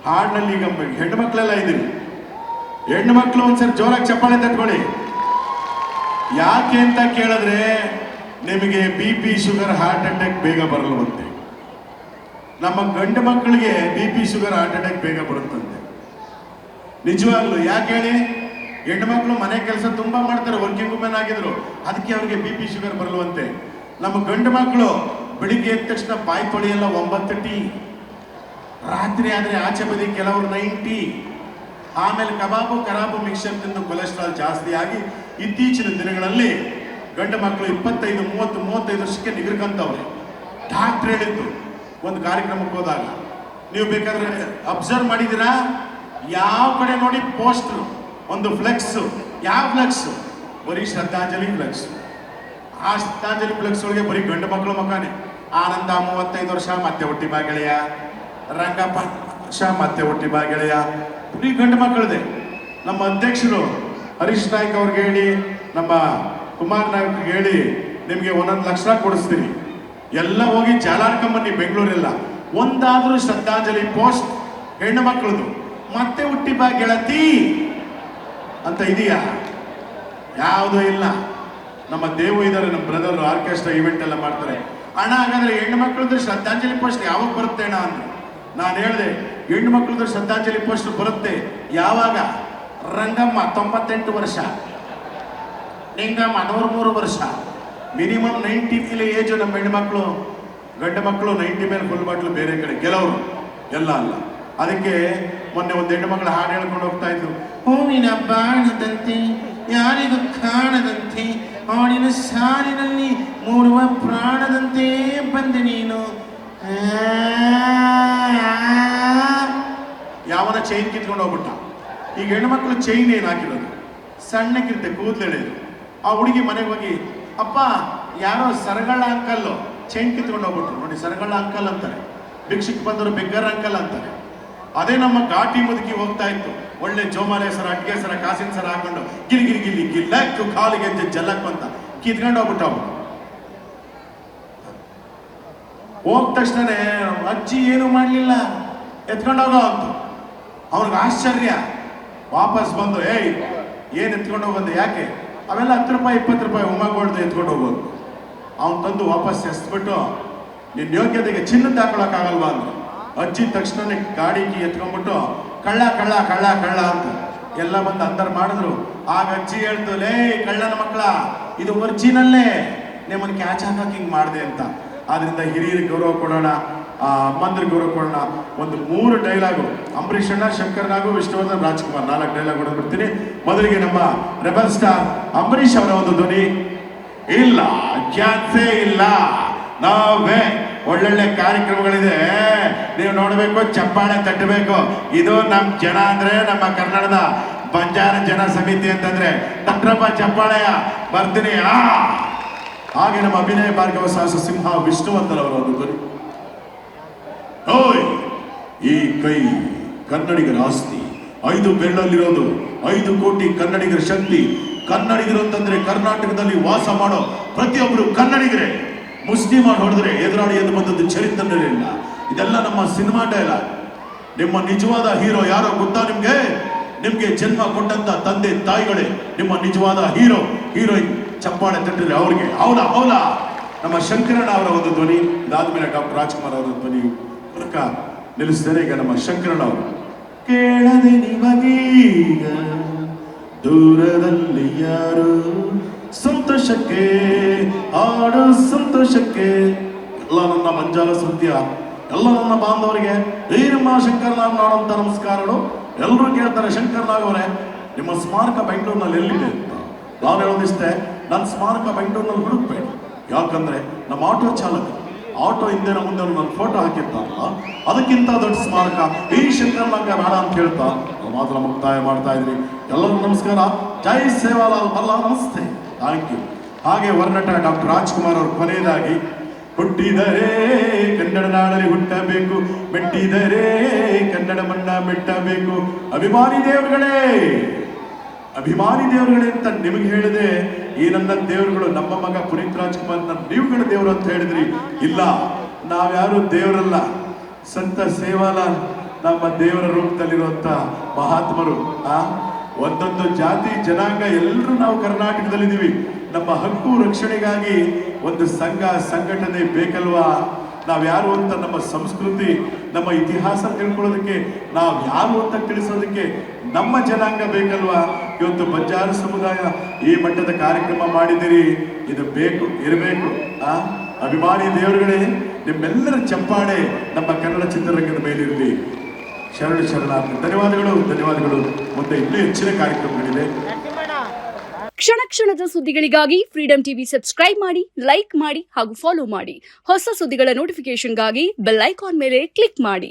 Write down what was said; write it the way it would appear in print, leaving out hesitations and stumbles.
ಹಾಡಿನಲ್ಲಿ ಈಗ ಹೆಣ್ಣು ಮಕ್ಕಳೆಲ್ಲ ಇದ್ದೀರಿ, ಹೆಣ್ಣು ಮಕ್ಕಳು ಒಂದ್ಸರಿ ಜೋರಾಗಿ ಚಪ್ಪಾಳೆ ತಟ್ಕೊಳ್ಳಿ. ಯಾಕೆ ಅಂತ ಕೇಳಿದ್ರೆ ನಿಮಗೆ BP ಶುಗರ್ ಹಾರ್ಟ್ ಅಟ್ಯಾಕ್ ಬೇಗ ಬರಲ್ವಂತೆ. ನಮ್ಮ ಗಂಡು ಮಕ್ಕಳಿಗೆ BP ಶುಗರ್ ಹಾರ್ಟ್ ಅಟ್ಯಾಕ್ ಬೇಗ ಬರುತ್ತಂತೆ. ನಿಜವಾಗ್ಲು ಯಾಕೆ ಹೇಳಿ? ಹೆಣ್ಣು ಮಕ್ಕಳು ಮನೆ ಕೆಲಸ ತುಂಬಾ ಮಾಡ್ತಾರೆ, ವರ್ಕಿಂಗ್ ವುಮೆನ್ ಆಗಿದ್ರು, ಅದಕ್ಕೆ ಅವ್ರಿಗೆ BP ಶುಗರ್ ಬರಲ್ವಂತೆ. ನಮ್ಮ ಗಂಡು ಮಕ್ಕಳು ಬೆಳಿಗ್ಗೆ ಎದ್ದ ತಕ್ಷಣ ಬಾಯಿ ತೊಳೆಯಲ್ಲ 9 ಟೀ, ರಾತ್ರಿ ಆದರೆ ಆಚೆ ಬದಿ ಕೆಲವರು 9 ಟೀ, ಆಮೇಲೆ ಕಬಾಬು ಕರಾಬು ಮಿಕ್ಸರ್ ತಿಂದು ಕೊಲೆಸ್ಟ್ರಾಲ್ ಜಾಸ್ತಿ ಆಗಿ ಇತ್ತೀಚಿನ ದಿನಗಳಲ್ಲಿ ಗಂಡು ಮಕ್ಕಳು 25, 30, 35 ವರ್ಷಕ್ಕೆ ನಿಗರ್ಕಂತವ್ರೆ. ಡಾಕ್ಟ್ರ್ ಹೇಳಿದ್ದು ಒಂದು ಕಾರ್ಯಕ್ರಮಕ್ಕೆ ಹೋದಾಗ, ನೀವು ಬೇಕಾದ್ರೆ ಅಬ್ಸರ್ವ್ ಮಾಡಿದ್ದೀರಾ, ಯಾವ ಕಡೆ ನೋಡಿ ಪೋಸ್ಟ್ರು, ಒಂದು ಫ್ಲೆಕ್ಸ್. ಯಾವ ಫ್ಲೆಕ್ಸ್? ಬರೀ ಶ್ರದ್ಧಾಂಜಲಿ ಫ್ಲೆಕ್ಸ್. ಆ ಶ್ರದ್ಧಾಂಜಲಿ ಫ್ಲೆಕ್ಸ್ ಒಳಗೆ ಬರೀ ಗಂಡು ಮಕ್ಕಳು ಮಕ್ಕನೇ. ಆನಂದ 35 ವರ್ಷ ಮತ್ತೆ ಹುಟ್ಟಿ ಬಾ ಗೆಳೆಯ, ರಂಗಪ್ಪ ವರ್ಷ ಮತ್ತೆ ಹುಟ್ಟಿ ಬಾ ಗೆಳೆಯ, ಬರೀ ಗಂಡು ಮಕ್ಕಳದೆ. ನಮ್ಮ ಅಧ್ಯಕ್ಷರು ಹರೀಶ್ ನಾಯ್ಕ್ ಅವ್ರಿಗೆ ಹೇಳಿ, ನಮ್ಮ ಕುಮಾರ್ ನಾಯ್ಕ್ ಹೇಳಿ, ನಿಮಗೆ 1 ಲಕ್ಷ ಕೊಡಿಸ್ತೀನಿ, ಎಲ್ಲ ಹೋಗಿ ಜಾಲಾಡ್ಕೊಂಬನ್ನಿ ಬೆಂಗಳೂರೆಲ್ಲ. ಒಂದಾದ್ರೂ ಶ್ರದ್ಧಾಂಜಲಿ ಪೋಸ್ಟ್ ಹೆಣ್ಣು ಮಕ್ಕಳದು, ಮತ್ತೆ ಹುಟ್ಟಿ ಬಾ ಗೆಳತಿ ಅಂತ ಇದೆಯಾ? ಯಾವುದೂ ಇಲ್ಲ. ನಮ್ಮ ದೇವು ಇದ್ದಾರೆ, ನಮ್ಮ ಬ್ರದರ್ ಆರ್ಕೆಸ್ಟ್ರಾ ಇವೆಂಟ್ ಎಲ್ಲ ಮಾಡ್ತಾರೆ. ಅಣ್ಣ ಹಾಗಾದ್ರೆ ಹೆಣ್ಣು ಮಕ್ಕಳದ್ದು ಶ್ರದ್ಧಾಂಜಲಿ ಪೋಸ್ಟ್ ಯಾವಾಗ ಬರುತ್ತೆ ಅಣ್ಣ ಅಂದ್ರೆ, ನಾನು ಹೇಳಿದೆ ಹೆಣ್ಣು ಮಕ್ಕಳದ್ದು ಶ್ರದ್ಧಾಂಜಲಿ ಪೋಸ್ಟ್ ಬರುತ್ತೆ ಯಾವಾಗ? ರಂಗಮ್ಮ 98 ವರ್ಷ, ನಿಂಗಮ್ಮ 103 ವರ್ಷ, ಮಿನಿಮಮ್ 90 ಮೇಲೆ ಏಜು ನಮ್ಮ ಹೆಣ್ಣು ಮಕ್ಕಳು. ಗಂಡು ಮಕ್ಕಳು 90 ಮೇಲೆ ಫುಲ್ ಬಾಟ್ಲು ಬೇರೆ ಕಡೆ, ಕೆಲವರು ಎಲ್ಲ ಅಲ್ಲ. ಅದಕ್ಕೆ ಮೊನ್ನೆ ಒಂದು ಹೆಣ್ಣು ಮಕ್ಕಳು ಹಾಡು ಹೇಳ್ಕೊಂಡು ಹೋಗ್ತಾ ಇದ್ರು. ಹೂವಿನ ಬಾಣದಂತೆ ಯಾರಿಗೂ ಕಾಣದಂತೆ, ಹಾಡಿನ ಸಾಲಿನಲ್ಲಿ ಮೂಡುವ ಪ್ರಾಣದಂತೆ ಬಂದೆ ನೀನು. ಯಾವನ ಚೈನ್ ಕಿತ್ಕೊಂಡು ಹೋಗ್ಬಿಟ್ಟ. ಈಗ ಹೆಣ್ಣು ಮಕ್ಕಳು ಚೈನ್ ಏನು ಹಾಕಿರೋದು? ಸಣ್ಣಕ್ಕಿರುತ್ತೆ, ಕೂದಲೆಳೆದು. ಆ ಹುಡುಗಿ ಮನೆಗೆ ಹೋಗಿ, ಅಪ್ಪ ಯಾರೋ ಸರಗಳ ಅಂಕಲ್ಲು ಚೈನ್ ಕಿತ್ಕೊಂಡು ಹೋಗ್ಬಿಟ್ರು ನೋಡಿ, ಸರಗಳ ಅಂಕಲ್ ಅಂತಾರೆ, ಭಿಕ್ಷಕ್ಕೆ ಬಂದರು ಬೆಗ್ಗರ್ ಅಂಕಲ್ ಅಂತಾರೆ. ಅದೇ ನಮ್ಮ ಘಾಟಿ ಮುದುಕಿ ಹೋಗ್ತಾ ಇತ್ತು, ಒಳ್ಳೆ ಜೋಮಾಲೆ ಸರ, ಅಡ್ಗೆ ಸರ, ಕಾಸಿನ ಸರ ಹಾಕೊಂಡು ಗಿಲಿ ಗಿಲಿ ಗಿಲ್ಲಕ್ಕು ಕಾಲಿಗೆ ಜಲ್ಲಕ್ಕು ಅಂತ ಕಿತ್ಕೊಂಡು ಹೋಗ್ಬಿಟ್ಟ. ಹೋದ ತಕ್ಷಣನೇ ಅಜ್ಜಿ ಏನು ಮಾಡಲಿಲ್ಲ, ಎತ್ಕೊಂಡೋಗೋ ಅಂತ. ಅವ್ರಿಗೆ ಆಶ್ಚರ್ಯ. ವಾಪಸ್ ಬಂದು, ಏಯ್ ಏನು ಎತ್ಕೊಂಡು ಹೋಗೋದು? ಯಾಕೆ? ಅವೆಲ್ಲ 10 ರೂಪಾಯಿ 20 ರೂಪಾಯಿ ಉಮ್ಮಗೊಳ್ದು ಎತ್ಕೊಂಡು ಹೋಗೋದು. ಅವ್ನು ತಂದು ವಾಪಸ್ ಎಸ್ಬಿಟ್ಟು, ನಿನ್ನ ಯೋಗ್ಯತೆಗೆ ಚಿನ್ನದ ಹಾಕೊಳಕ್ಕಾಗಲ್ವಾ ಅಂದ್ರು. ಅಜ್ಜಿ ತಕ್ಷಣನೇ ಗಾಡಿ ಕೀ ಎತ್ಕೊಂಡ್ಬಿಟ್ಟು ಕಳ್ಳ ಕಳ್ಳ ಕಳ್ಳ ಕಳ್ಳ ಅಂತ ಎಲ್ಲ ಬಂದು ಅಂದರ್ ಮಾಡಿದ್ರು. ಆಗ ಅಜ್ಜಿ ಹೇಳ್ತು, ಲೇ ಕಳ್ಳನ ಮಕ್ಕಳ, ಇದು ಒರಿಜಿನಲ್ಲೇ, ನಿಮ್ಮನ್ನು ಕ್ಯಾಚ್ ಹಾಕಕ್ಕೆ ಹಿಂಗೆ ಮಾಡಿದೆ ಅಂತ. ಆದ್ರಿಂದ ಹಿರಿಯರಿಗೆ ಗೌರವ ಕೊಡೋಣ, ಅಮ್ಮಂದ್ರಿಗೆ ಗೌರವ ಕೊಡೋಣ. ಒಂದು 3 ಡೈಲಾಗು, ಅಂಬರೀಷ್ ಅಣ್ಣ, ಶಂಕರ್ ನಾಗು, ವಿಷ್ಣುವರ್ಧನ್, ರಾಜ್ಕುಮಾರ್, 4 ಡೈಲಾಗ್ ಹೊಡೆದ್ಬಿಡ್ತೀನಿ. ಮೊದಲಿಗೆ ನಮ್ಮ ರೆಬಲ್ ಸ್ಟಾರ್ ಅಂಬರೀಷ್ ಅವರ ಒಂದು ಧ್ವನಿ. ಇಲ್ಲ, ಚಾನ್ಸೇ ಇಲ್ಲ, ನಾವೇ ಒಳ್ಳೊಳ್ಳೆ ಕಾರ್ಯಕ್ರಮಗಳಿದೆ, ನೀವು ನೋಡಬೇಕು, ಚಪ್ಪಾಳೆ ತಟ್ಟಬೇಕು. ಇದು ನಮ್ಮ ಜನ ಅಂದ್ರೆ, ನಮ್ಮ ಕನ್ನಡದ ಬಂಜಾರ ಜನ ಸಮಿತಿ ಅಂತಂದ್ರೆ ತಟ್ರಪ್ಪ ಚಪ್ಪಾಳೆಯ ಬರ್ತೀನಿ. ಹಾಗೆ ನಮ್ಮ ಅಭಿನಯ ಭಾರ್ಗವ ಸಾಹಸ ಸಿಂಹ ವಿಷ್ಣುವರ್ಧನ್ ಅವರ ಒಂದು ಧ್ವನಿ. ಓಯ್, ಈ ಕೈ ಕನ್ನಡಿಗರ ಆಸ್ತಿ, 5 ಬೆರಳಲ್ಲಿರೋದು 5 ಕೋಟಿ ಕನ್ನಡಿಗರ ಶಕ್ತಿ. ಕನ್ನಡಿಗರು ಅಂತಂದ್ರೆ ಕರ್ನಾಟಕದಲ್ಲಿ ವಾಸ ಮಾಡೋ ಪ್ರತಿಯೊಬ್ಬರು ಕನ್ನಡಿಗರೇ. ಮುಸ್ಲಿಂ ಹೊಡೆದ್ರೆ ಎದುರಾಡಿ ಎದ್ದು ಬಂದದ್ದು ಚರಿತ್ರೆ ಇಲ್ಲ. ಇದೆಲ್ಲ ನಮ್ಮ ಸಿನಿಮಾ ಡೈಲಾಗ್. ನಿಮ್ಮ ನಿಜವಾದ ಹೀರೋ ಯಾರೋ ಗೊತ್ತಾ ನಿಮ್ಗೆ? ನಿಮ್ಗೆ ಜನ್ಮ ಕೊಟ್ಟಂತ ತಂದೆ ತಾಯಿಗಳೇ ನಿಮ್ಮ ನಿಜವಾದ ಹೀರೋ, ಹೀರೋಯಿನ್. ಚಪ್ಪಾಳೆ ತಟ್ಟಿದ್ರೆ ಅವ್ರಿಗೆ ಹೌಲಾ ಹೌಲಾ. ನಮ್ಮ ಶಂಕರಣ್ಣ ಅವರ ಒಂದು ಧ್ವನಿ, ಇದಾದ್ಮೇಲೆ ಡಾಕ್ಟರ್ ರಾಜ್ಕುಮಾರ್ ಅವರ ಧ್ವನಿ ಮೂಲಕ ನಿಲ್ಲಿಸಿದರೆ ಈಗ ನಮ್ಮ ಶಂಕರಣ್ಣ ಅವರು. ಕೇಳದೆ ನಿಮಗೀಗ ದೂರದಲ್ಲಿ ಯಾರು, ಸಂತೋಷಕ್ಕೆ ಆಡು ಸಂತೋಷಕ್ಕೆ. ಎಲ್ಲ ನನ್ನ ಮಂಜಾಲ ಸತ್ಯ, ಎಲ್ಲ ನನ್ನ ಬಾಂಧವರಿಗೆ ಈ ನಿಮ್ಮ ಶಂಕರನಾಗ್ ನೋಡೋಂಥ ನಮಸ್ಕಾರಗಳು. ಎಲ್ಲರೂ ಕೇಳ್ತಾರೆ, ಶಂಕರನಾಗ್ ಅವರೇ ನಿಮ್ಮ ಸ್ಮಾರಕ ಬೆಂಗಳೂರಿನಲ್ಲಿ ಎಲ್ಲಿದೆ ಅಂತ. ನಾನು ಹೇಳೋದಿಷ್ಟೇ, ನನ್ನ ಸ್ಮಾರಕ ಬೆಂಗಳೂರಿನಲ್ಲಿ ಹುಡುಕ್ಬೇಡಿ. ಯಾಕಂದ್ರೆ ನಮ್ಮ ಆಟೋ ಚಾಲಕ ಆಟೋ ಹಿಂದೆ ಮುಂದೆ ನನ್ನ ಫೋಟೋ ಹಾಕಿರ್ತಾರಲ್ಲ, ಅದಕ್ಕಿಂತ ದೊಡ್ಡ ಸ್ಮಾರಕ ಈ ಶಂಕರನಾಗ್ ಬೇಡ ಅಂತ ಹೇಳ್ತಾ ಮಾತ್ರ ಮುಕ್ತಾಯ ಮಾಡ್ತಾ ಇದ್ರಿ. ಎಲ್ಲರಿಗೂ ನಮಸ್ಕಾರ. ಜೈ ಸೇವಾಲಾಲ್ ಬಲ್ಲ, ನಮಸ್ತೆ, ಥ್ಯಾಂಕ್ ಯು. ಹಾಗೆ ವರ್ನಟ ಡಾಕ್ಟರ್ ರಾಜ್ಕುಮಾರ್ ಅವರು ಕೊನೆಯದಾಗಿ, ಹುಟ್ಟಿದರೆ ಕನ್ನಡ ನಾಡಲ್ಲಿ ಹುಟ್ಟಬೇಕು, ಮೆಟ್ಟಿದರೆ ಕನ್ನಡ ಮಣ್ಣ ಮೆಟ್ಟಬೇಕು. ಅಭಿಮಾನಿ ದೇವರುಗಳೇ, ಅಭಿಮಾನಿ ದೇವರುಗಳೇ ಅಂತ ನಿಮಗೆ ಹೇಳಿದೆ. ಈ ನನ್ನ ದೇವರುಗಳು ನಮ್ಮ ಮಗ ಪುನೀತ್ ರಾಜ್ಕುಮಾರ್ ನೀವುಗಳ ದೇವರು ಅಂತ ಹೇಳಿದ್ರಿ. ಇಲ್ಲ, ನಾವ್ಯಾರು ದೇವರಲ್ಲ. ಸಂತ ಸೇವಾಲಾಲ್ ನಮ್ಮ ದೇವರ ರೂಪದಲ್ಲಿರುವಂತ ಮಹಾತ್ಮರು. ಒಂದೊಂದು ಜಾತಿ ಜನಾಂಗ ಎಲ್ಲರೂ ನಾವು ಕರ್ನಾಟಕದಲ್ಲಿದ್ದೀವಿ. ನಮ್ಮ ಹಕ್ಕು ರಕ್ಷಣೆಗಾಗಿ ಒಂದು ಸಂಘ ಸಂಘಟನೆ ಬೇಕಲ್ವಾ? ನಾವ್ಯಾರು ಅಂತ ನಮ್ಮ ಸಂಸ್ಕೃತಿ ನಮ್ಮ ಇತಿಹಾಸ ತಿಳ್ಕೊಳ್ಳೋದಕ್ಕೆ, ನಾವು ಯಾರು ಅಂತ ತಿಳಿಸೋದಕ್ಕೆ ನಮ್ಮ ಜನಾಂಗ ಬೇಕಲ್ವಾ? ಇವತ್ತು ಬಂಜಾರ ಸಮುದಾಯ ಈ ಮಟ್ಟದ ಕಾರ್ಯಕ್ರಮ ಮಾಡಿದಿರಿ, ಇದು ಬೇಕು, ಇರಬೇಕು. ಅಭಿಮಾನಿ ದೇವರುಗಳೇ, ನಿಮ್ಮೆಲ್ಲರ ಚಪ್ಪಾಳೆ ನಮ್ಮ ಕನ್ನಡ ಚಿತ್ರರಂಗದ ಮೇಲಿರಲಿ. ಶರಣಾರ್ಥಿ. ಧನ್ಯವಾದಗಳು. ಮುಂದೆ ಇನ್ನೂ ಹೆಚ್ಚಿನ ಕಾರ್ಯಕ್ರಮಗಳಿವೆ. ಕ್ಷಣ ಕ್ಷಣದ ಸುದ್ದಿಗಳಿಗಾಗಿ ಫ್ರೀಡಂ ಟಿವಿ ಸಬ್ಸ್ಕ್ರೈಬ್ ಮಾಡಿ, ಲೈಕ್ ಮಾಡಿ ಹಾಗೂ ಫಾಲೋ ಮಾಡಿ. ಹೊಸ ಸುದ್ದಿಗಳ ನೋಟಿಫಿಕೇಶನ್ಗಾಗಿ ಬೆಲ್ ಐಕಾನ್ ಮೇಲೆ ಕ್ಲಿಕ್ ಮಾಡಿ.